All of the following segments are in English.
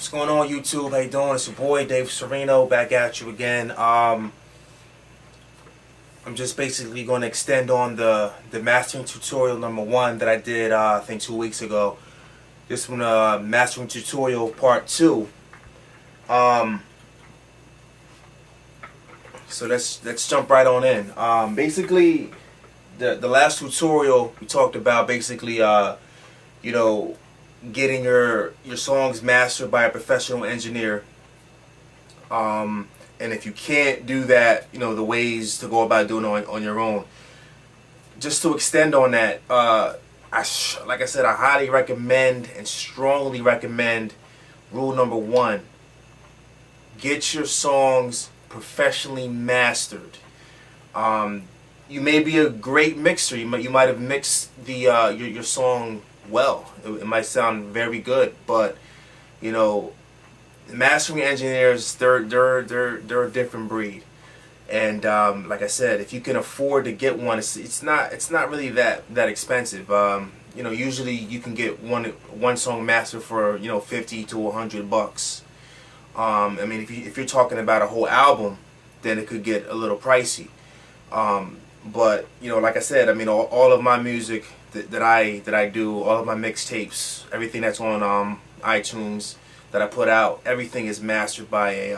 What's going on, YouTube? How you doing? It's your boy Dave Cirino back at you again. I'm just basically going to extend on the mastering tutorial number 1 that I did I think 2 weeks ago. This one, mastering tutorial part 2. So let's jump right on in. Basically, the last tutorial we talked about basically you know, getting your songs mastered by a professional engineer. And if you can't do that, you know, the ways to go about doing it on your own. Just to extend on that, like I said, I highly recommend and strongly recommend rule number 1. Get your songs professionally mastered. You may be a great mixer. You might have mixed the your song well. It might sound very good, but you know, mastering engineers, they're a different breed. And like I said, if you can afford to get one, it's not really that expensive. You know, usually you can get one song mastered for, you know, $50 to $100. I mean, if you're talking about a whole album, then it could get a little pricey. But you know, like I said, I mean, all of my music that I do, all of my mixtapes, everything that's on iTunes that I put out, everything is mastered by a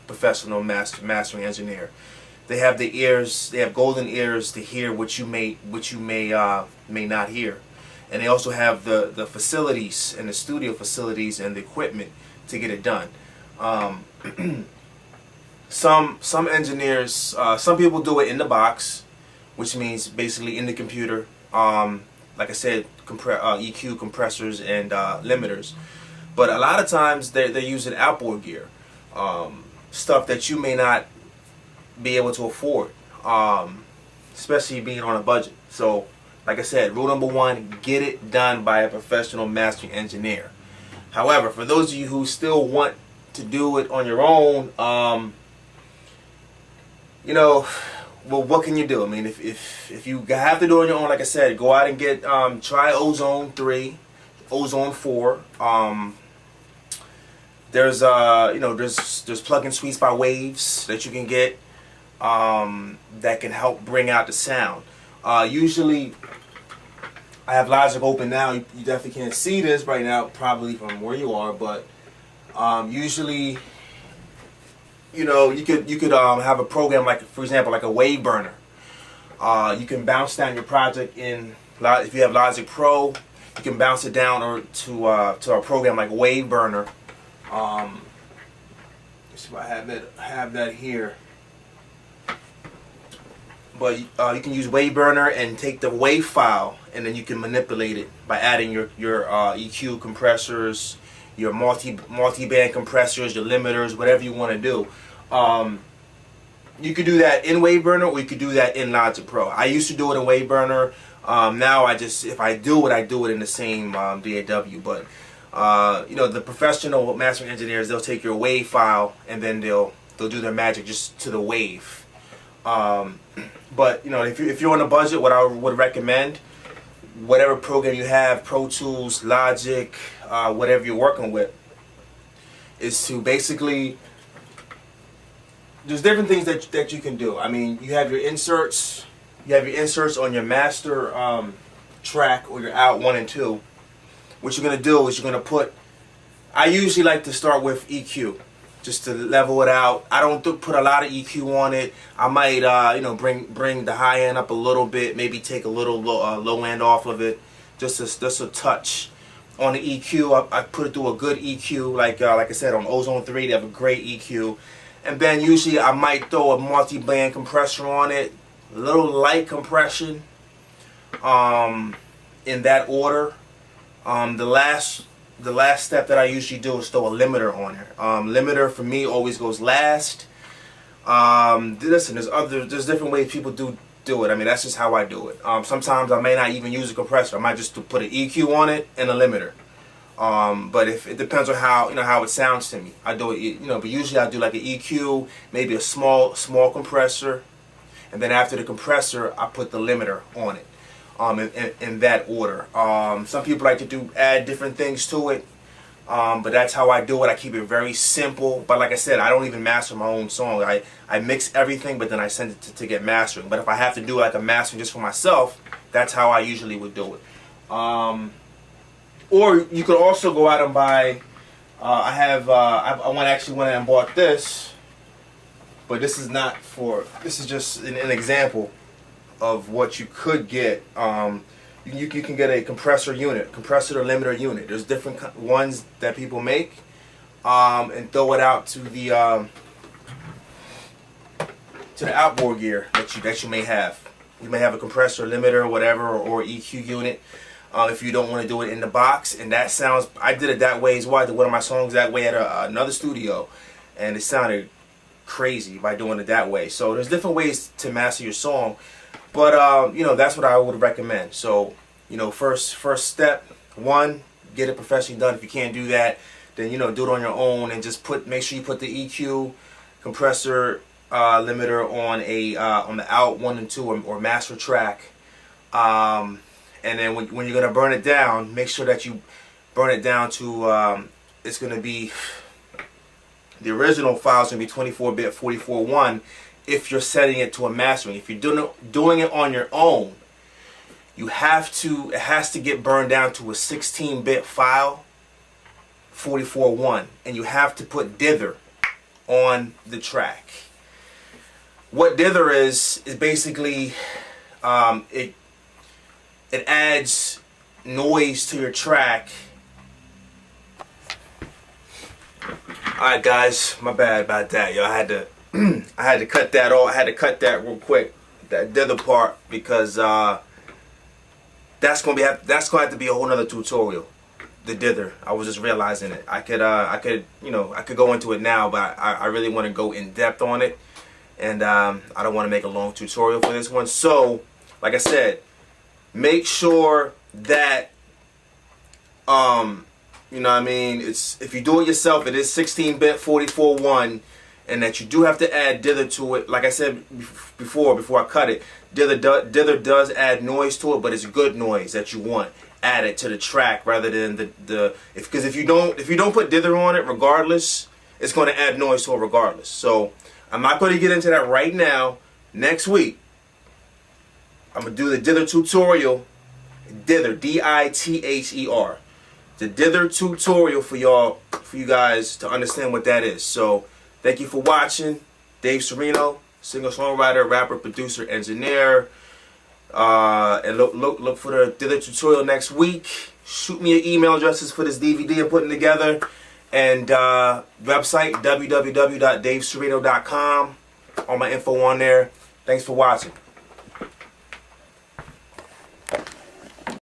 professional mastering engineer. They have the ears, they have golden ears to hear what you may not hear, and they also have the facilities and the studio facilities and the equipment to get it done. Some engineers, some people do it in the box, which means basically in the computer. Like I said, EQ, compressors, and limiters. But a lot of times they're using outboard gear, stuff that you may not be able to afford, especially being on a budget. So, like I said, rule number 1: get it done by a professional mastering engineer. However, for those of you who still want to do it on your own, you know, well, what can you do? I mean, if you have to do it on your own, like I said, go out and get try Ozone 3, Ozone 4. There's you know, there's plug-in suites by Waves that you can get that can help bring out the sound. Usually, I have Logic open now. You definitely can't see this right now, probably from where you are, but usually, you know, you could have a program like, for example, like a wave burner. You can bounce down your project in, if you have Logic Pro, you can bounce it down to a program like Wave Burner. Let's see if I have that here. But you can use Wave Burner and take the wave file, and then you can manipulate it by adding your EQ compressors, your multi-band compressors, your limiters, whatever you want to do. You could do that in Wave Burner, or you could do that in Logic Pro. I used to do it in Wave Burner. Now if I do it in the same DAW. But you know, the professional mastering engineers, they'll take your wave file and then they'll do their magic just to the wave. But you know, if you're on a budget, what I would recommend, whatever program you have, Pro Tools, Logic, whatever you're working with, is to basically, there's different things that you can do. I mean, you have your inserts. You have your inserts on your master track, or your out 1 and 2. What you're gonna do is you're gonna put. I usually like to start with EQ, just to level it out. I don't put a lot of EQ on it. I might you know, bring the high end up a little bit, maybe take a little low end off of it, just a touch. On the EQ, I put it through a good EQ, like I said, on Ozone 3, they have a great EQ. And then usually I might throw a multi-band compressor on it, a little light compression, in that order. The last step that I usually do is throw a limiter on it. Limiter for me always goes last. Listen, there's different ways people do it. I mean, that's just how I do it. Sometimes I may not even use a compressor. I might just put an EQ on it and a limiter. But if it depends on how it sounds to me, I do it. You know, but usually I do like an EQ, maybe a small compressor, and then after the compressor, I put the limiter on it. In that order. Some people like to add different things to it. But that's how I do it. I keep it very simple. But like I said, I don't even master my own song. I mix everything, but then I send it to get mastering. But if I have to do like a mastering just for myself, that's how I usually would do it. Or you could also go out and buy. I actually went and bought this, but this is not for. This is just an example of what you could get. You can get a compressor or limiter unit. There's different ones that people make, and throw it out to the outboard gear that you may have. You may have a compressor, limiter, whatever, or EQ unit. If you don't want to do it in the box, and that sounds, I did it that way as well. I did one of my songs that way at another studio, and it sounded crazy by doing it that way. So there's different ways to master your song, but you know, that's what I would recommend. So you know, first step one, get it professionally done. If you can't do that, then you know, do it on your own, and just make sure you put the EQ, compressor, limiter on the out 1 and 2 or master track. And then when you're gonna burn it down, make sure that you burn it down to it's gonna be, the original file is gonna be 24-bit 44.1 if you're setting it to a mastering. If you're doing it on your own, it has to get burned down to a 16-bit file, 44.1, and you have to put dither on the track. What dither is basically it adds noise to your track. Alright guys, my bad about that, yo. I had to cut that off. I had to cut that real quick, that dither part, because that's gonna have to be a whole nother tutorial. The dither. I was just realizing it. I could go into it now, but I really want to go in depth on it, and I don't want to make a long tutorial for this one. So, like I said, make sure that you know what I mean, if you do it yourself, it is 16-bit 44.1, and that you do have to add dither to it. Like I said before I cut it, dither does add noise to it, but it's good noise that you want added to the track rather than because if you don't put dither on it, regardless, it's going to add noise to it regardless. So I'm not going to get into that right now. Next week I'm going to do the dither tutorial. Dither, D-I-T-H-E-R. The dither tutorial for you guys to understand what that is. So thank you for watching. Dave Cirino, singer-songwriter, rapper, producer, engineer. And look for the dither tutorial next week. Shoot me your email addresses for this DVD I'm putting together. And website, www.davecirino.com. All my info on there. Thanks for watching.